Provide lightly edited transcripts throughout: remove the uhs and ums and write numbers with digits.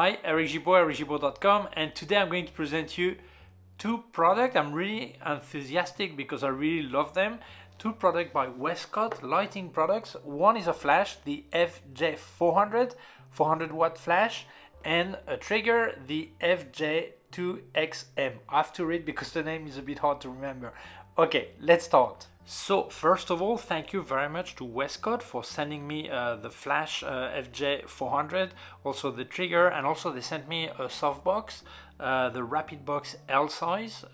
Hi, Eric Gibaud, ericgibaud.com, and today I'm going to present you two products. I'm really enthusiastic because I really love them. Two products by Wescott, lighting products. One is a flash, the FJ400, 400 watt flash, and a trigger, the FJ2XM. I have to read because the name is a bit hard to remember. Okay, let's start. So first of all, thank you very much to Wescott for sending me the flash FJ400, also the trigger, and also they sent me a softbox, the Rapid Box L size.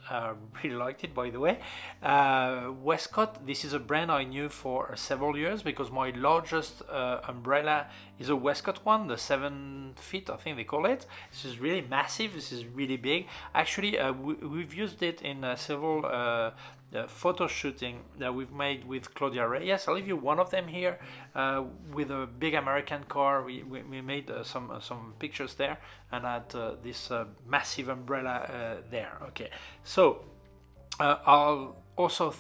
Really liked it, by the way. Wescott, this is a brand I knew for several years because my largest umbrella is a Wescott one, the 7 feet, I think they call it. This is really massive, this is really big. Actually, we've used it in several photo shooting that we've made with Claudia Reyes. I'll leave you one of them here with a big American car. We made some pictures there and had this massive umbrella there. Okay, so I'll also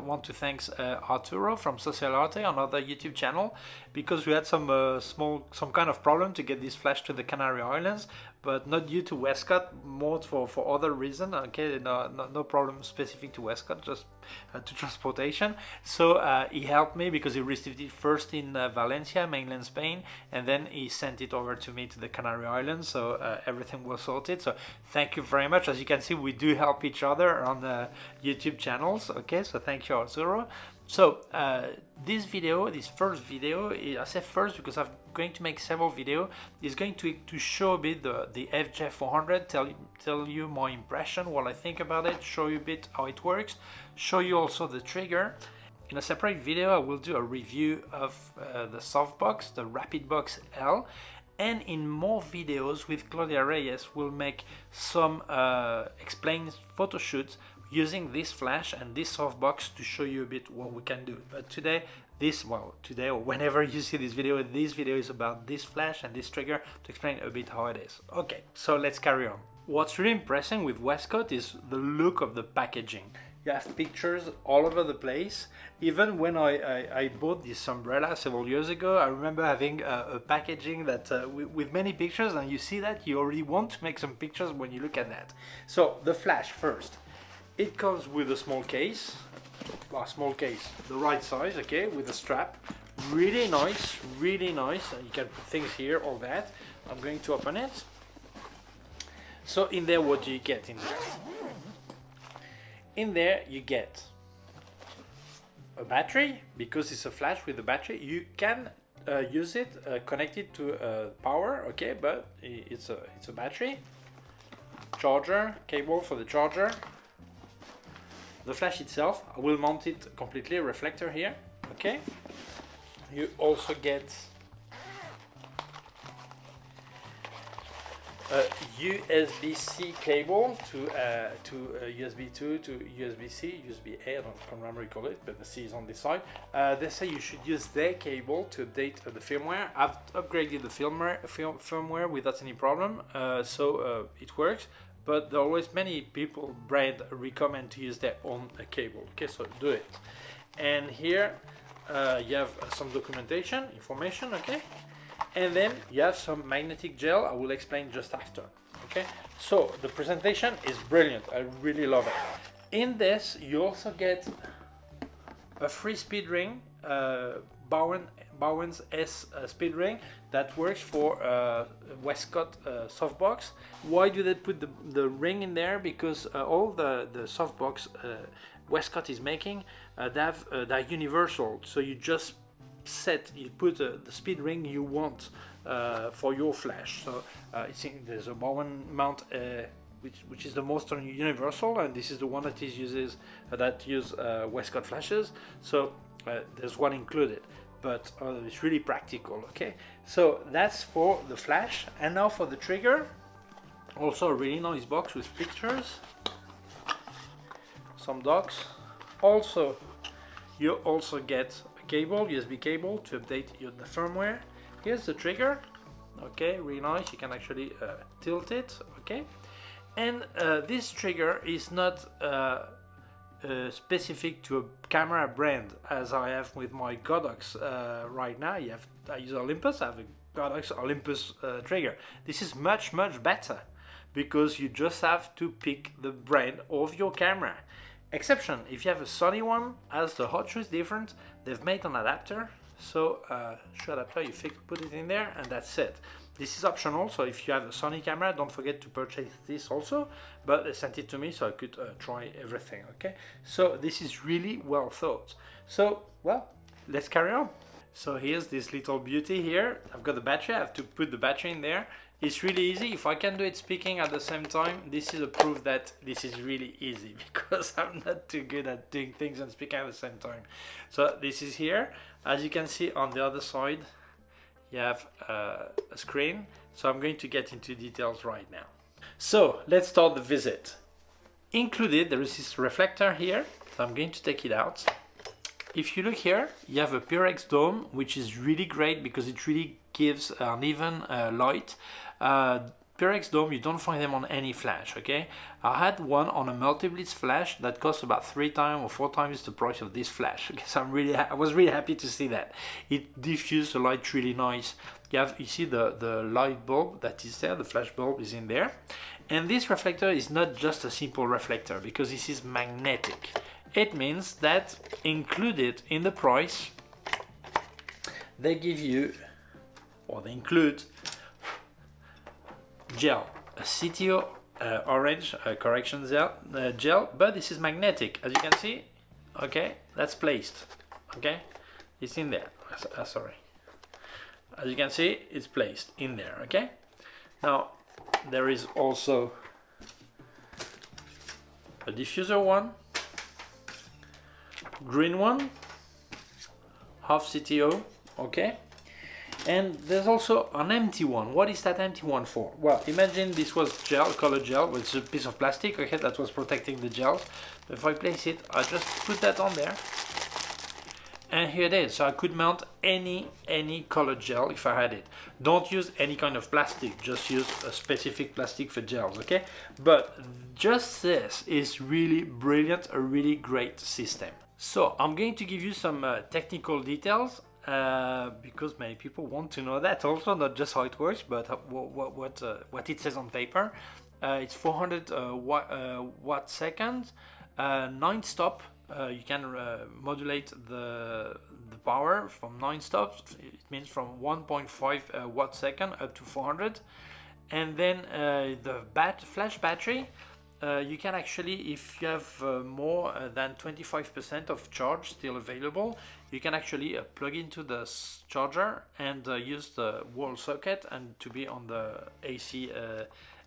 want to thank Arturo from Social Arte, another YouTube channel, because we had some kind of problem to get this flash to the Canary Islands, but not due to Wescott, more for other reason. Okay, no problem specific to Wescott, just to transportation. So he helped me because he received it first in Valencia, mainland Spain, and then he sent it over to me to the Canary Islands. So everything was sorted. So thank you very much. As you can see, we do help each other on the YouTube channels. Okay, so thank you, Arturo. So this first video, I say first because I'm going to make several videos, is going to show a bit the FJ400, tell you my impression, what I think about it, show you a bit how it works, show you also the trigger. In a separate video, I will do a review of the softbox, the Rapid Box L, and in more videos with Claudia Reyes, we'll make some explained photo shoots using this flash and this softbox to show you a bit what we can do. But today or whenever you see this video is about this flash and this trigger to explain a bit how it is. Okay, so let's carry on. What's really impressive with Wescott is the look of the packaging. You have pictures all over the place. Even when I bought this umbrella several years ago, I remember having a packaging that with many pictures, and you see that you already want to make some pictures when you look at that. So the flash first. It comes with a small case, the right size, okay, with a strap. Really nice, really nice. You can put things here, all that. I'm going to open it. So in there, what do you get in there? In there, you get a battery, because it's a flash with a battery. You can use it connected to power, okay, but it's a battery. Charger, cable for the charger. The flash itself, I will mount it completely, reflector here, okay. You also get a USB-C cable to USB 2 to USB-C, USB-A, I can't remember what you call it, but the C is on this side. They say you should use their cable to update the firmware. I've upgraded the firmware without any problem, so it works. But there are always many brands recommend to use their own cable. Okay, so do it. And here you have some documentation, information, okay? And then you have some magnetic gel. I will explain just after, okay? So the presentation is brilliant. I really love it. In this, you also get a free speed ring, Bowen's S speed ring that works for Wescott softbox. Why do they put the ring in there? Because all the softbox Wescott is making, they're universal. So you just you put the speed ring you want for your flash. So there's a Bowen mount which is the most universal, and this is the one that uses Wescott flashes. So there's one included. But it's really practical, okay? So that's for the flash. And now for the trigger, also a really nice box with pictures, some docks. Also, you also get a cable, USB cable to update the firmware. Here's the trigger, okay, really nice. You can actually tilt it, okay? And this trigger is not specific to a camera brand, as I have with my Godox right now. I use Olympus. I have a Godox Olympus trigger. This is much better because you just have to pick the brand of your camera. Exception, if you have a Sony one, as the hot shoe is different, they've made an adapter. So shoe adapter, you put it in there and that's it. This is optional, so if you have a Sony camera, don't forget to purchase this also, but they sent it to me so I could try everything, okay? So this is really well thought. So, well, let's carry on. So here's this little beauty here. I've got the battery, I have to put the battery in there. It's really easy. If I can do it speaking at the same time, this is a proof that this is really easy because I'm not too good at doing things and speaking at the same time. So this is here. As you can see on the other side, you have a screen. So I'm going to get into details right now. So let's start the visit. Included, there is this reflector here. So I'm going to take it out. If you look here, you have a Phottix dome, which is really great because it really gives an even light. Phottix dome, you don't find them on any flash, okay? I had one on a multi-blitz flash that cost about 3 times or 4 times the price of this flash. Okay, so I was really happy to see that. It diffused the light really nice. You see the light bulb that is there, the flash bulb is in there. And this reflector is not just a simple reflector because this is magnetic. It means that included in the price, they give you, or they include gel, a CTO orange correction gel, but this is magnetic, as you can see. Okay, that's placed. Okay, it's in there. Sorry. As you can see, it's placed in there. Okay. Now there is also a diffuser one. Green one, half CTO, okay, and there's also an empty one. What is that empty one for? Well, imagine this was gel, color gel, which is a piece of plastic, okay, that was protecting the gel. If I place it, I just put that on there, and here it is. So I could mount any color gel if I had it. Don't use any kind of plastic, just use a specific plastic for gels, okay? But just this is really brilliant, a really great system. So I'm going to give you some technical details because many people want to know that also, not just how it works, but what it says on paper. It's 400 watt seconds, 9 stop. You can modulate the power from 9 stops. It means from 1.5 watt second up to 400. And then the flash battery. You can actually, if you have more than 25% of charge still available, you can actually plug into the charger and use the wall socket and to be on the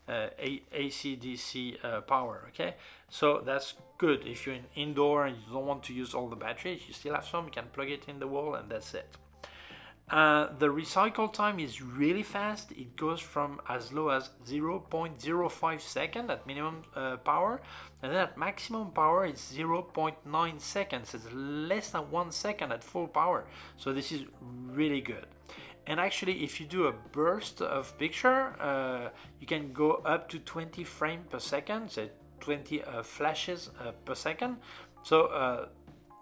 AC/DC power. Okay, so that's good. If you're indoor and you don't want to use all the batteries, you still have some, you can plug it in the wall and that's it. The recycle time is really fast. It goes from as low as 0.05 seconds at minimum power, and then at maximum power it's 0.9 seconds. It's less than 1 second at full power. So this is really good. And actually, if you do a burst of picture, you can go up to 20 frames per second, so 20 flashes per second. So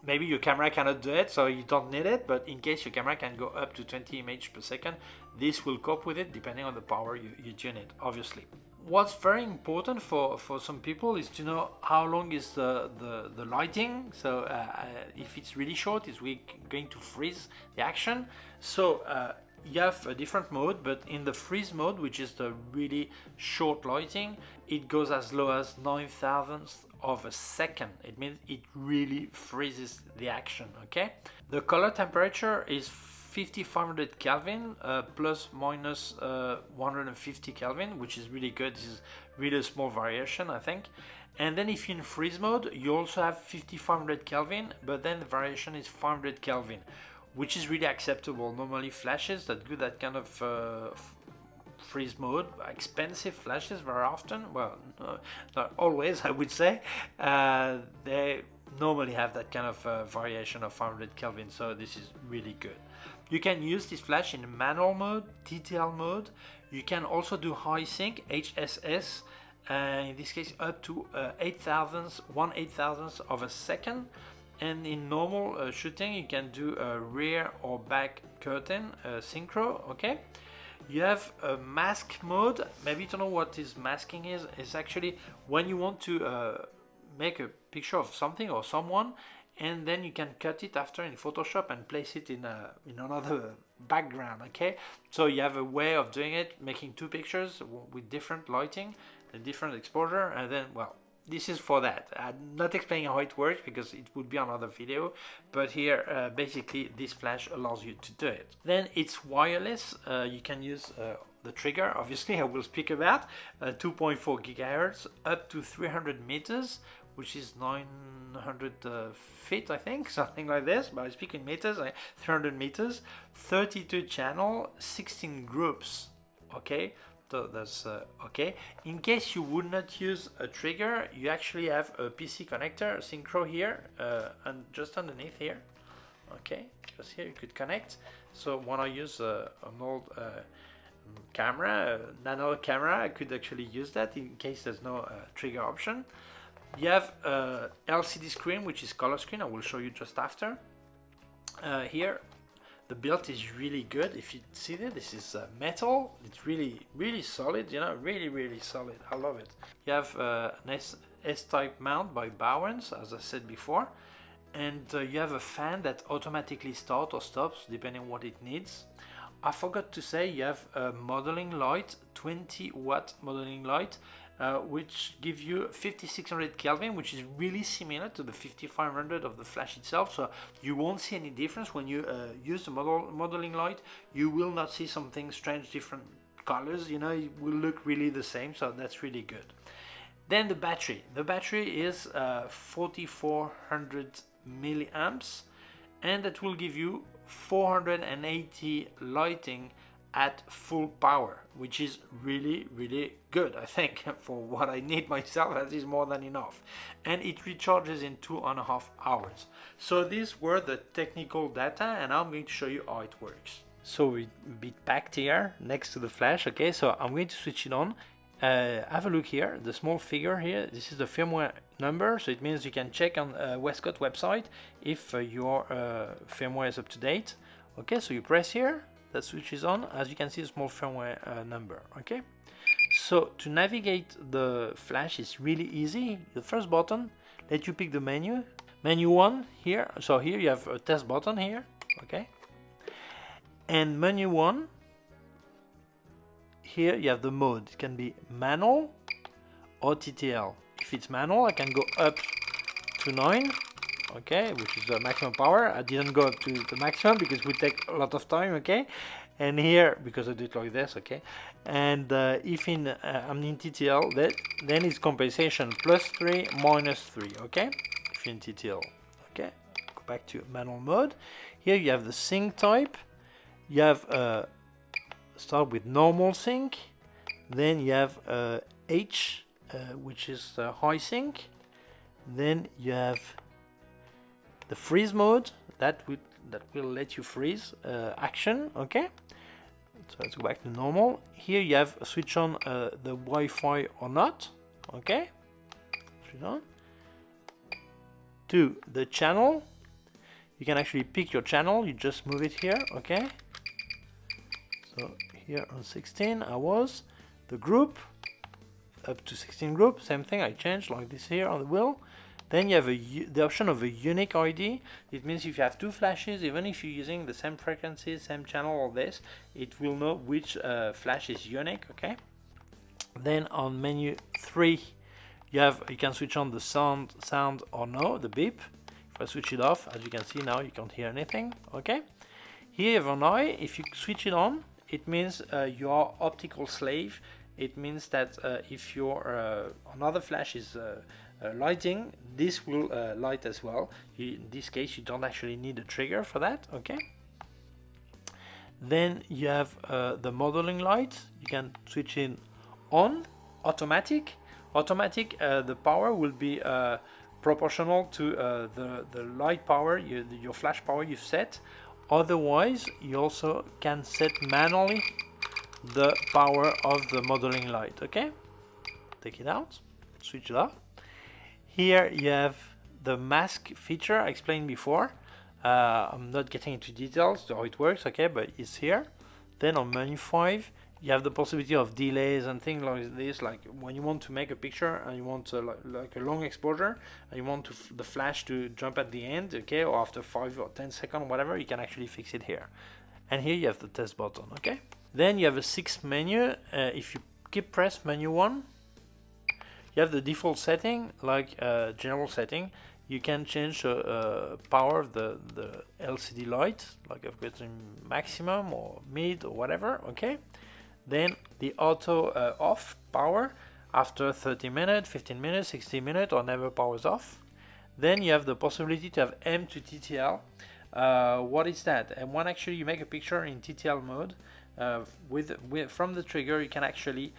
maybe your camera cannot do it, so you don't need it, but in case your camera can go up to 20 images per second, this will cope with it depending on the power you tune it, obviously. What's very important for some people is to know how long is the lighting. So if it's really short, it's going to freeze the action. So you have a different mode, but in the freeze mode, which is the really short lighting, it goes as low as 9,000ths of a second. It means it really freezes the action. Okay, the color temperature is 5500 Kelvin plus minus 150 Kelvin, which is really good. This is really a small variation, I think. And then if you're in freeze mode, you also have 5500 Kelvin, but then the variation is 500 Kelvin, which is really acceptable. Normally flashes that do that kind of freeze mode, expensive flashes very often, well, not always, I would say, they normally have that kind of variation of 500 Kelvin, so this is really good. You can use this flash in manual mode, detail mode. You can also do high sync, HSS, in this case up to 1/8000th of a second. And in normal shooting, you can do a rear or back curtain synchro. Okay, you have a mask mode. Maybe you don't know what this masking is. It's actually when you want to make a picture of something or someone, and then you can cut it after in Photoshop and place it in another background. Okay, so you have a way of doing it, making two pictures with different lighting and different exposure, and then, well, this is for that. I'm not explaining how it works because it would be another video, but here basically this flash allows you to do it. Then it's wireless. You can use the trigger, obviously I will speak about, 2.4 gigahertz up to 300 meters, which is 900 feet, I think, something like this, but I speak in meters, 300 meters, 32 channel, 16 groups, okay? So that's okay. In case you would not use a trigger, you actually have a PC connector, a synchro here, and just underneath here, okay? Just here you could connect. So when I use an old camera, nano camera, I could actually use that in case there's no trigger option. You have a LCD screen, which is color screen. I will show you just after. Here, the build is really good. If you see that, this is metal. It's really solid. You know, really solid. I love it. You have an S-type mount by Bowens, as I said before, and you have a fan that automatically starts or stops depending on what it needs. I forgot to say you have a modeling light, 20-watt modeling light, which gives you 5600 Kelvin, which is really similar to the 5500 of the flash itself. So you won't see any difference when you use the modeling light. You will not see something strange, different colors. You know, it will look really the same. So that's really good. Then the battery. The battery is 4400 milliamps, and that will give you 480 lighting at full power, which is really good. I think for what I need myself, that is more than enough, and it recharges in 2.5 hours. So these were the technical data, and I'm going to show you how it works. So we be packed here next to the flash. Okay, so I'm going to switch it on. Have a look here, the small figure here, this is the firmware number, so it means you can check on Wescott website if your firmware is up to date. Okay, so you press here, that switches on. As you can see, the small firmware number. Okay, so to navigate the flash is really easy. The first button let you pick the menu 1 here. So here you have a test button here, okay, and menu 1 here you have the mode. It can be manual or TTL. If it's manual, I can go up to 9, okay, which is the maximum power. I didn't go up to the maximum because it would take a lot of time, okay. And here, because I do it like this, okay. And if I'm in TTL, then it's compensation +3, -3, okay. If you're in TTL, okay. Go back to manual mode. Here you have the sync type. You have start with normal sync, then you have H, which is high sync, then you have the freeze mode that will let you freeze action, okay. So let's go back to normal. Here you have switch on the Wi-Fi or not, okay, switch on. To the channel, you can actually pick your channel, you just move it here, okay. So here on 16 I was the group up to 16 group, same thing, I changed like this here on the wheel. Then you have the option of a unique ID. It means if you have two flashes, even if you're using the same frequency, same channel, or this, it will know which flash is unique, okay. Then on menu 3 you can switch on the sound or no, the beep. If I switch it off, as you can see now, you can't hear anything, okay. Here you have an eye. If you switch it on, it means you are optical slave. It means that if your another flash is lighting, this will light as well. In this case, you don't actually need a trigger for that, okay. Then you have the modeling light. You can switch in on automatic. The power will be proportional to the light power, your flash power you've set. Otherwise, you also can set manually the power of the modeling light, okay. Take it out, switch it off. Here you have the mask feature I explained before. I'm not getting into details how it works, okay, but it's here. Then on menu 5, you have the possibility of delays and things like this, like when you want to make a picture and you want like a long exposure and you want the flash to jump at the end, okay, or after 5 or 10 seconds, whatever, you can actually fix it here. And here you have the test button, okay. Then you have a 6th menu. If you keep press menu 1, you have the default setting, like general setting. You can change the power of the LCD light, like I've got in maximum or mid or whatever, okay. Then the auto off power after 30 minutes, 15 minutes, 60 minutes, or never powers off. Then you have the possibility to have M to TTL. What is that? And when actually you make a picture in TTL mode, from the trigger you can actually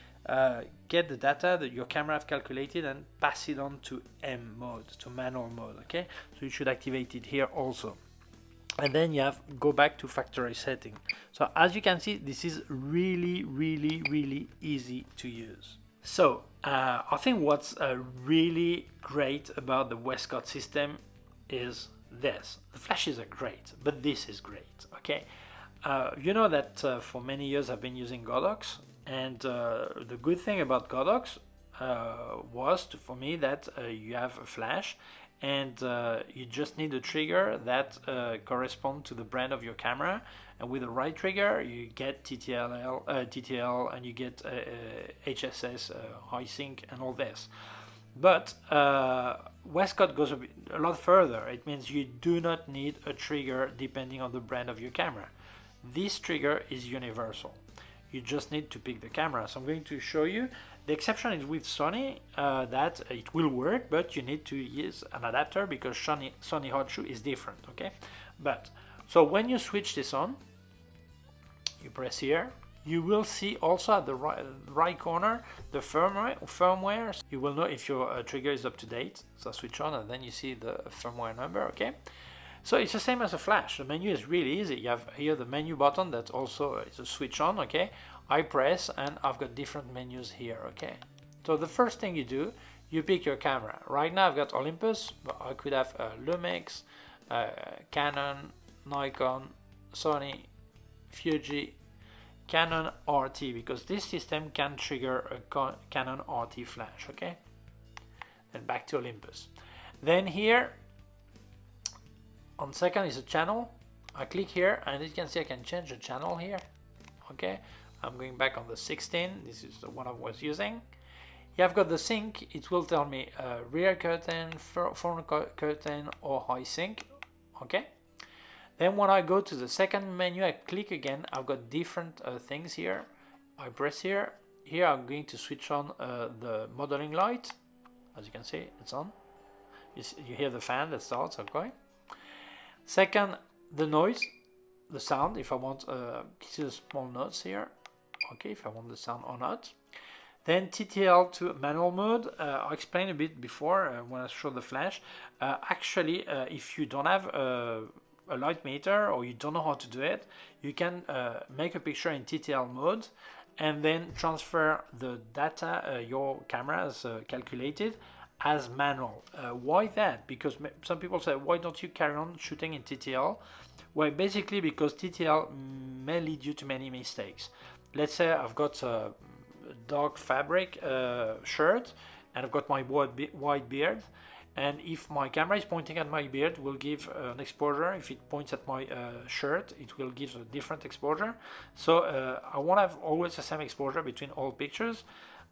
get the data that your camera have calculated and pass it on to M mode, to manual mode, okay? So you should activate it here also. And then you have go back to factory setting. So as you can see, this is really easy to use. So I think what's really great about the Wescott system is this. The flashes are great, but this is great, okay? You know that for many years I've been using Godox, and the good thing about Godox was for me that you have a flash and you just need a trigger that corresponds to the brand of your camera, and with the right trigger you get TTL and you get HSS, high sync and all this. But Wescott goes a lot further. It means you do not need a trigger depending on the brand of your camera. This trigger is universal. You just need to pick the camera. So I'm going to show you. The exception is with Sony, that it will work, but you need to use an adapter because Sony Hot Shoe is different, okay? But, so when you switch this on, you press here, you will see also at the right corner the firmware. You will know if your trigger is up to date. So switch on and then you see the firmware number, okay? So it's the same as a flash. The menu is really easy. You have here the menu button that also is a switch on, okay? I press and I've got different menus here, okay? So the first thing you do, you pick your camera. Right now I've got Olympus, but I could have Lumix, Canon, Nikon, Sony, Fuji, Canon RT, because this system can trigger a Canon RT flash, okay? Then back to Olympus. Then here, on second is a channel. I click here and you can see I can change the channel here, okay? I'm going back on the 16, this is the one I was using. Here I've got the sync, it will tell me rear curtain, front curtain or high sync, okay? Then when I go to the second menu, I click again, I've got different things here. I press here, here I'm going to switch on the modeling light. As you can see, it's on. You hear the fan that starts, okay? Second, the noise, the sound, if I want, see the small notes here, okay, if I want the sound or not. Then TTL to manual mode. I explained a bit before when I showed the flash. Actually, if you don't have a light meter or you don't know how to do it, you can make a picture in TTL mode and then transfer the data your camera has calculated as manual. Why that? Because some people say, why don't you carry on shooting in TTL? Well, basically because TTL may lead you to many mistakes. Let's say I've got a dark fabric shirt and I've got my white beard, and if my camera is pointing at my beard, will give an exposure. If it points at my shirt, it will give a different exposure. So I won't have always the same exposure between all pictures.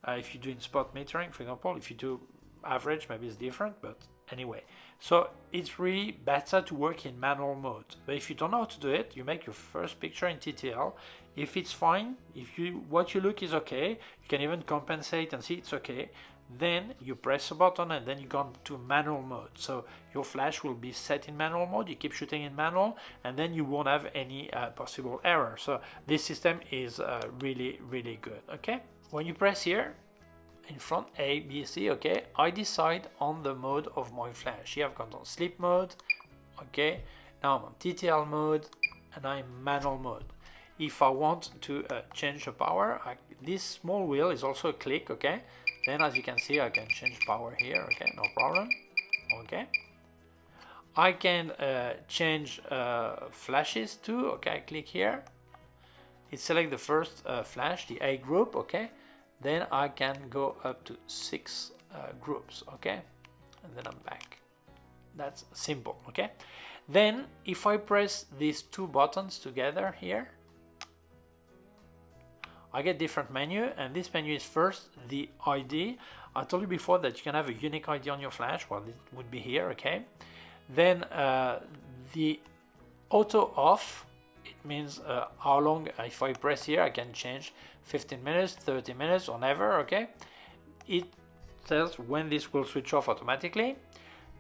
If you do in spot metering, for example, if you do average, maybe it's different, but anyway. So it's really better to work in manual mode. But if you don't know how to do it, you make your first picture in TTL. If it's fine, if what you look is okay, you can even compensate and see it's okay. Then you press a button and then you go to manual mode. So your flash will be set in manual mode, you keep shooting in manual, and then you won't have any possible error. So this system is really good, okay? When you press here, in front A, B, C, okay, I decide on the mode of my flash. Here I've gone on sleep mode, okay, now I'm on TTL mode and I'm manual mode. If I want to change the power, this small wheel is also a click, okay, then as you can see I can change power here, okay, no problem, okay, I can change flashes too. Okay, I click here. It selects the first flash, the A group. Okay, then I can go up to 6 groups. Okay, and then I'm back. That's simple. Okay, then if I press these 2 buttons together here, I get different menu, and this menu is first the ID. I told you before that you can have a unique ID on your flash. Well, it would be here. Okay, then the auto off, it means how long, if I press here, I can change 15 minutes, 30 minutes, or never. Okay, it tells when this will switch off automatically.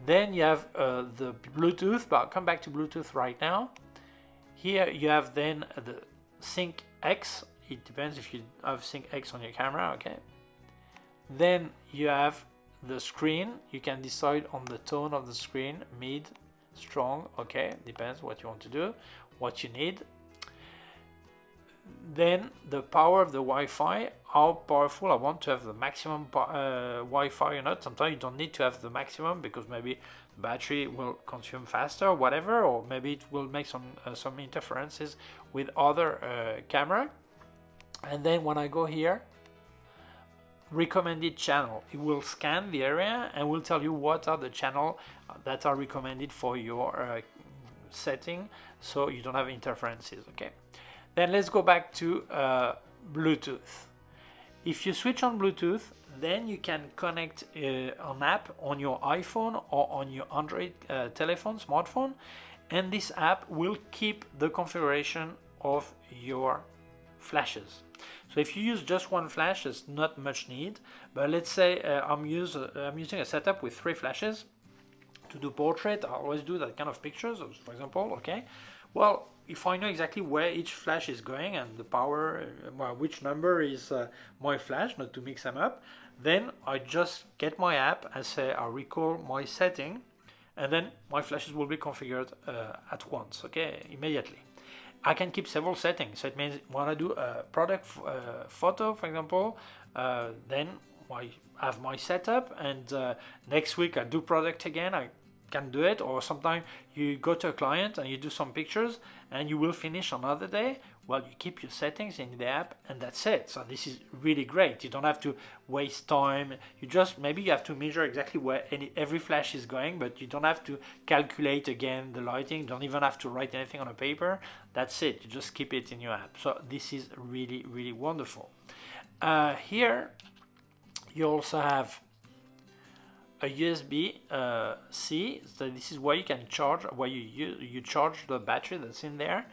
Then you have the Bluetooth, but I'll come back to Bluetooth right now. Here you have then the Sync X. It depends if you have Sync X on your camera. Okay, then you have the screen. You can decide on the tone of the screen, mid, strong. Okay, depends what you want to do, what you need. Then the power of the Wi-Fi, how powerful I want to have the maximum Wi-Fi or not. Sometimes you don't need to have the maximum because maybe the battery will consume faster or whatever, or maybe it will make some interferences with other camera. And then when I go here, recommended channel, it will scan the area and will tell you what are the channels that are recommended for your setting, so you don't have interferences. Okay, then let's go back to Bluetooth. If you switch on Bluetooth, then you can connect an app on your iPhone or on your Android telephone, smartphone, and this app will keep the configuration of your flashes. So if you use just one flash, there's not much need. But let's say I'm using a setup with 3 flashes to do portrait. I always do that kind of pictures, for example. Okay, well, if I know exactly where each flash is going and the power, well, which number is my flash, not to mix them up, then I just get my app and say I recall my setting, and then my flashes will be configured at once. Okay, immediately. I can keep several settings, so it means when I do a product photo, for example, then I have my setup, and next week I do product again, I can do it. Or sometimes you go to a client and you do some pictures and you will finish another day. Well, you keep your settings in the app and that's it. So this is really great. You don't have to waste time. You just, maybe you have to measure exactly where every flash is going, but you don't have to calculate again the lighting. You don't even have to write anything on a paper. That's it. You just keep it in your app. So this is really, really wonderful. Here you also have a USB-C. So this is where you can charge, where you charge the battery that's in there.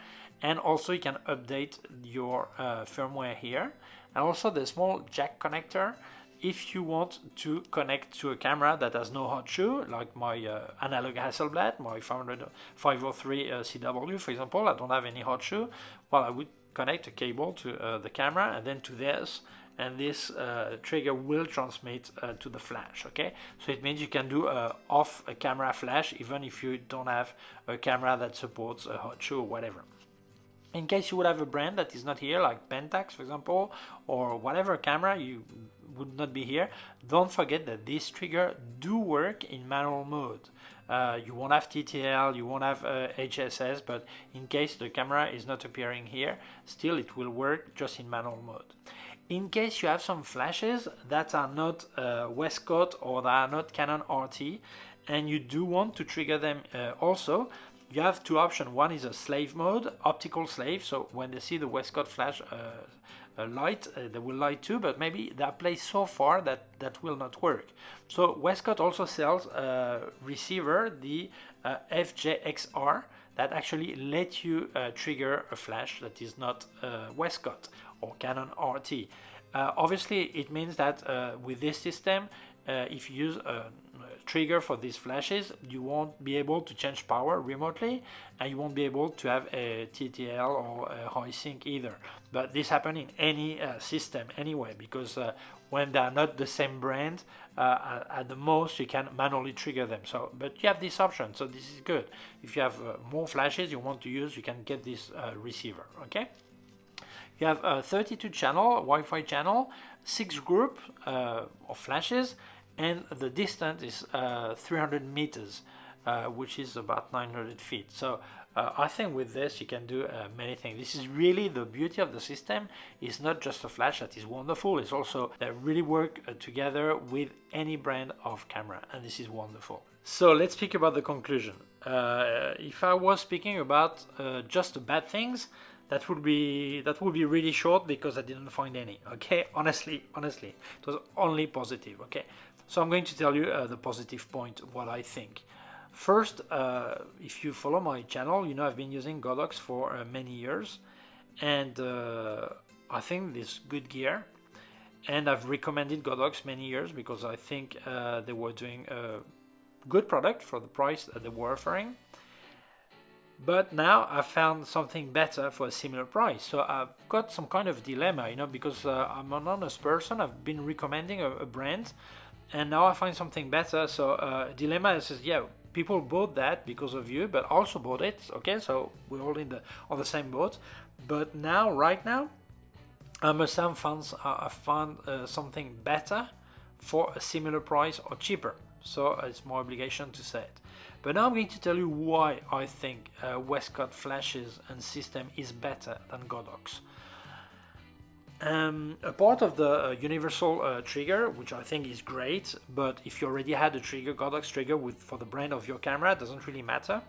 And also you can update your firmware here. And also the small jack connector if you want to connect to a camera that has no hot shoe, like my analog Hasselblad, my 503 CW, for example. I don't have any hot shoe. Well, I would connect a cable to the camera and then to this, and this trigger will transmit to the flash. Okay, so it means you can do off a camera flash even if you don't have a camera that supports a hot shoe or whatever. In case you would have a brand that is not here, like Pentax, for example, or whatever camera you would not be here, don't forget that this trigger do work in manual mode. You won't have TTL, you won't have HSS, but in case the camera is not appearing here, still it will work just in manual mode. In case you have some flashes that are not Wescott or that are not Canon RT, and you do want to trigger them also, you have 2 options. One is a slave mode, optical slave, so when they see the Wescott flash light, they will light too, but maybe they are placed so far that will not work. So Wescott also sells a receiver, the FJ400, that actually let you trigger a flash that is not Wescott or Canon RT. Obviously, it means that with this system, if you use a trigger for these flashes, you won't be able to change power remotely, and you won't be able to have a TTL or a high sync either. But this happens in any system anyway, because when they are not the same brand, at the most you can manually trigger them. So, but you have this option, so this is good. If you have more flashes you want to use, you can get this receiver. Okay. You have a 32 channel Wi-Fi channel, 6 group of flashes, and the distance is 300 meters. which is about 900 feet. So I think with this you can do many things. This is really the beauty of the system. It's not just a flash that is wonderful, it's also they really work together with any brand of camera, and this is wonderful. So let's speak about the conclusion. If I was speaking about just the bad things, that would be really short because I didn't find any. Okay, honestly, it was only positive. Okay, so I'm going to tell you the positive point, what I think. First, if you follow my channel, you know I've been using Godox for many years, and I think this good gear, and I've recommended Godox many years because I think they were doing a good product for the price that they were offering. But now I found something better for a similar price, so I've got some kind of dilemma, you know, because I'm an honest person. I've been recommending a brand, and now I find something better. So dilemma is, yeah, people bought that because of you, but also bought it. Okay, so we're all on the same boat. But now, right now, I must have found something better for a similar price or cheaper. So it's my obligation to say it. But now I'm going to tell you why I think Wescott flashes and system is better than Godox. A part of the universal trigger, which I think is great, but if you already had a trigger, Godox trigger for the brand of your camera, it doesn't really matter.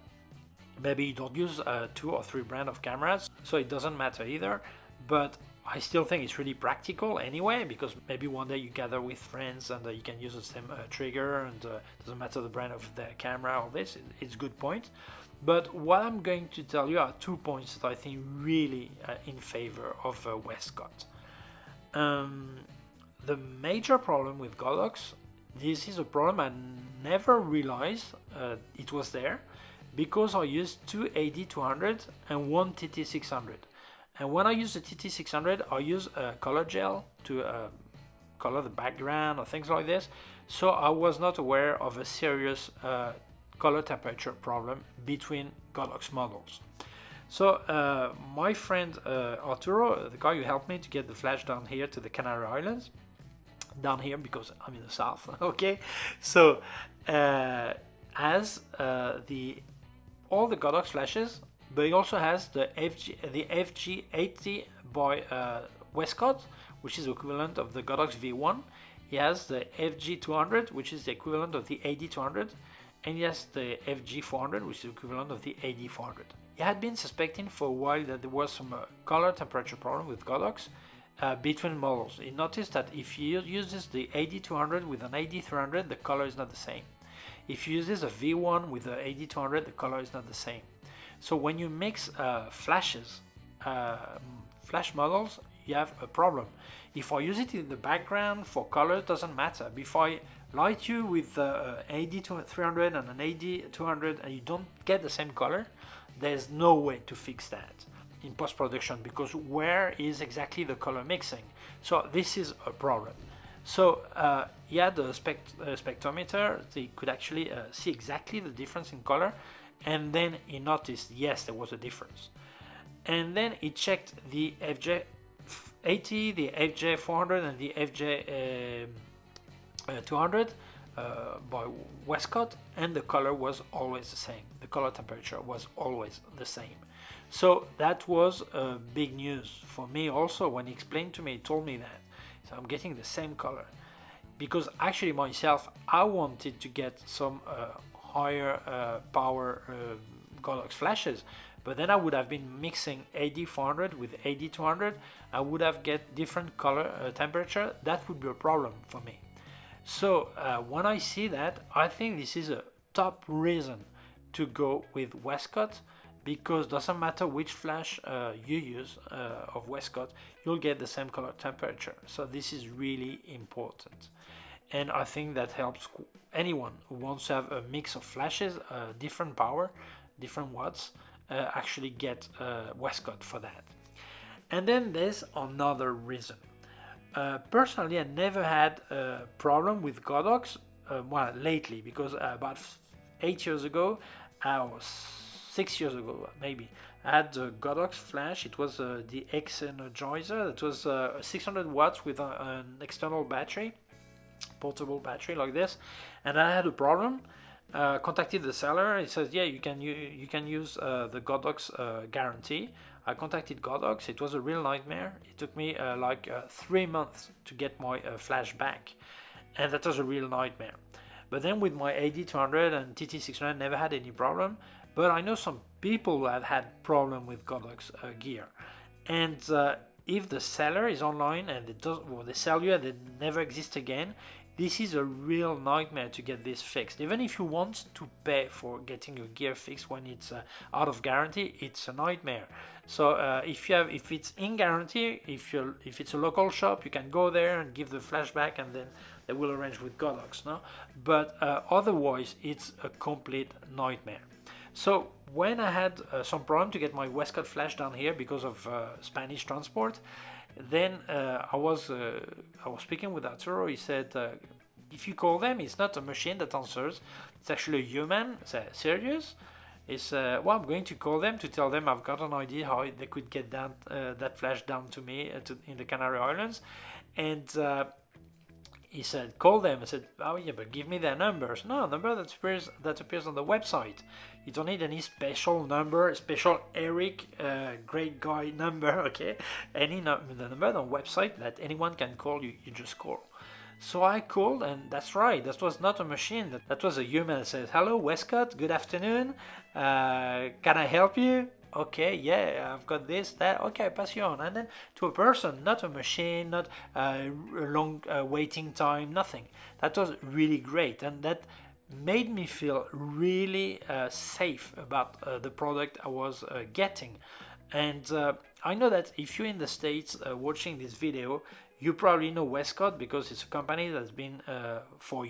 Maybe you don't use 2 or 3 brand of cameras, so it doesn't matter either. But I still think it's really practical anyway, because maybe one day you gather with friends and you can use the same trigger, and doesn't matter the brand of the camera or this, it's a good point. But what I'm going to tell you are 2 points that I think really in favor of Wescott. The major problem with Godox, this is a problem I never realized it was there, because I used 2 AD200 and 1 TT600. And when I use the TT600, I use a color gel to color the background or things like this. So I was not aware of a serious color temperature problem between Godox models. So my friend Arturo, the guy who helped me to get the flash down here to the Canary Islands, down here because I'm in the south, okay? So has all the Godox flashes, but he also has the FG80 by Wescott, which is the equivalent of the Godox V1. He has the FG200, which is the equivalent of the AD200, and he has the FG400, which is the equivalent of the AD400. He had been suspecting for a while that there was some color temperature problem with Godox between models. He noticed that if he uses the AD200 with an AD300, the color is not the same. If he uses a V1 with the AD200, the color is not the same. So when you mix flashes, flash models, you have a problem. If I use it in the background for color, it doesn't matter. If I light you with AD300 and an AD200 and you don't get the same color, there's no way to fix that in post-production, because where is exactly the color mixing? So this is a problem. So he had a spectrometer, so he could actually see exactly the difference in color, and then he noticed, yes, there was a difference. And then he checked the FJ80, the FJ400 and the FJ200 by Wescott, and the color was always the same. The color temperature was always the same. So that was big news for me also. When he explained to me, he told me that. So I'm getting the same color. Because actually myself, I wanted to get some higher power Godox flashes, but then I would have been mixing AD400 with AD200. I would have get different color temperature. That would be a problem for me. So when I see that, I think this is a top reason to go with Wescott, because it doesn't matter which flash you use of Wescott, you'll get the same color temperature. So this is really important, and I think that helps anyone who wants to have a mix of flashes, different power, different watts, actually get Wescott for that. And then there's another reason. Personally, I never had a problem with Godox, well, lately, because about 8 years ago, or 6 years ago maybe, I had the Godox flash. It was the X Energizer. It was 600 watts with an external battery, portable battery like this, and I had a problem. Contacted the seller. He says, yeah, you can use the Godox guarantee. I contacted Godox. It was a real nightmare. It took me 3 months to get my flash back, and that was a real nightmare. But then with my AD200 and TT600, never had any problem. But I know some people who have had problem with Godox gear, and if the seller is online and they sell you and they never exist again, this is a real nightmare to get this fixed. Even if you want to pay for getting your gear fixed when it's out of guarantee, it's a nightmare. So if it's in guarantee, if it's a local shop, you can go there and give the flashback, and then they will arrange with Godox. No, but otherwise it's a complete nightmare. So when I had some problem to get my Wescott flash down here because of Spanish transport, then I was speaking with Arturo. He said, if you call them, it's not a machine that answers, it's actually a human. I said, serious? It's well, I'm going to call them to tell them I've got an idea how they could get down that flash down to me in the Canary Islands. And he said, call them. I said, oh yeah, but give me their numbers. No, number that appears on the website. You don't need any special number, special Eric, great guy number, okay? The number on the website that anyone can call you, you just call. So I called, and that's right, that was not a machine, that was a human that says, hello Wescott, good afternoon, can I help you? Okay, yeah, I've got this, that, okay, pass you on. And then to a person, not a machine, not a long waiting time, nothing. That was really great, and that made me feel really safe about the product I was getting. And I know that if you're in the States watching this video, you probably know Wescott because it's a company that's been for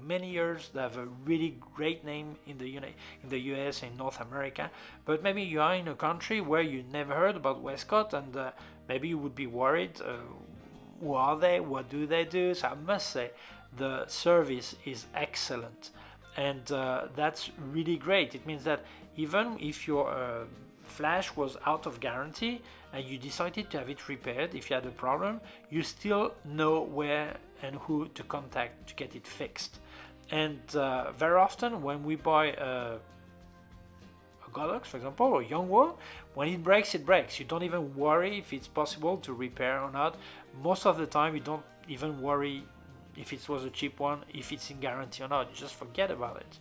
many years. They have a really great name in the US, in North America. But maybe you are in a country where you never heard about Wescott, and maybe you would be worried. Who are they? What do they do? So I must say, the service is excellent, and that's really great. It means that even if your flash was out of guarantee and you decided to have it repaired, if you had a problem, you still know where and who to contact to get it fixed. And very often when we buy a Godox, for example, or Yongnuo, when it breaks, it breaks. You don't even worry if it's possible to repair or not. Most of the time you don't even worry if it was a cheap one, if it's in guarantee or not. You just forget about it.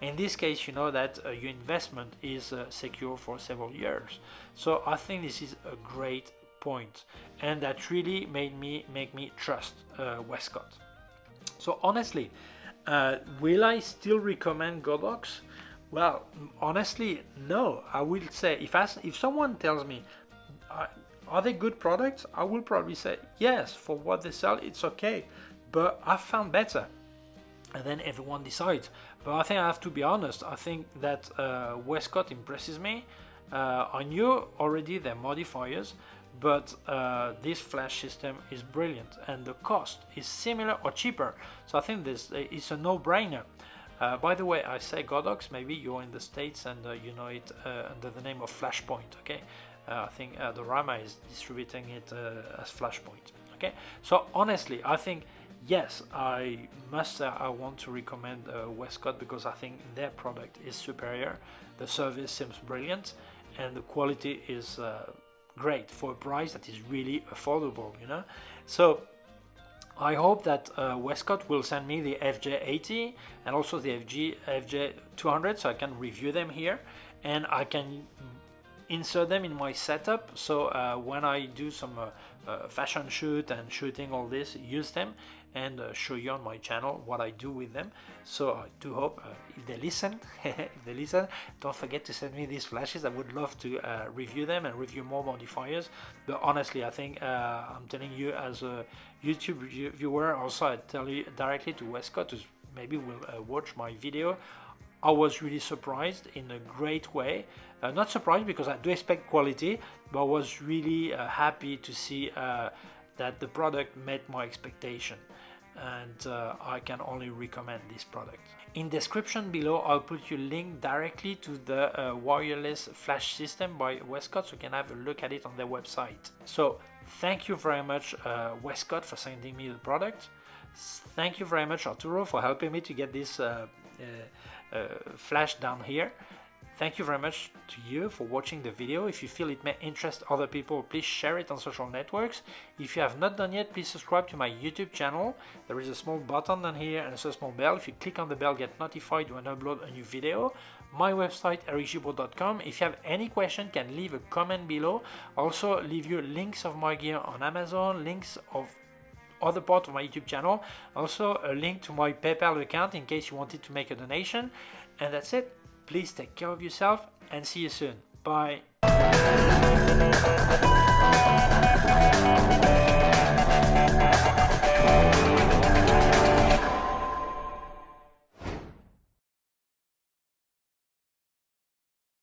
In this case, you know that your investment is secure for several years. So I think this is a great point, and that really make me trust Wescott. So honestly, will I still recommend Godox? Well, honestly, no. I will say if someone tells me, are they good products? I will probably say yes. For what they sell, it's okay, but I found better. And then everyone decides. But I think I have to be honest. I think that Wescott impresses me. I knew already their modifiers, but this flash system is brilliant, and the cost is similar or cheaper. So I think this is a no-brainer. By the way, I say Godox. Maybe you're in the States and you know it under the name of Flashpoint. Okay, I think the Rama is distributing it as Flashpoint. Okay, so honestly, I think. Yes, I must say I want to recommend Wescott because I think their product is superior, the service seems brilliant, and the quality is great for a price that is really affordable, you know. So I hope that Wescott will send me the FJ80 and also the FJ200 so I can review them here, and I can insert them in my setup, so when I do some fashion shoot and shooting all this, use them and show you on my channel what I do with them. So I do hope if they listen, don't forget to send me these flashes. I would love to review them and review more modifiers. But honestly, I think I'm telling you as a YouTube viewer, also I tell you directly to Wescott, who maybe will watch my video. I was really surprised in a great way. Not surprised because I do expect quality, but I was really happy to see that the product met my expectation, and I can only recommend this product. In description below, I'll put you link directly to the wireless flash system by Wescott, so you can have a look at it on their website. So thank you very much Wescott for sending me the product. Thank you very much Arturo for helping me to get this flash down here. Thank you very much to you for watching the video. If you feel it may interest other people, please share it on social networks. If you have not done yet, please subscribe to my YouTube channel. There is a small button down here and a small bell. If you click on the bell, get notified when I upload a new video. My website, ericgibaud.com. If you have any question, can leave a comment below. Also leave you links of my gear on Amazon, links of other part of my YouTube channel, also a link to my PayPal account in case you wanted to make a donation. And that's it. Please take care of yourself and see you soon. Bye.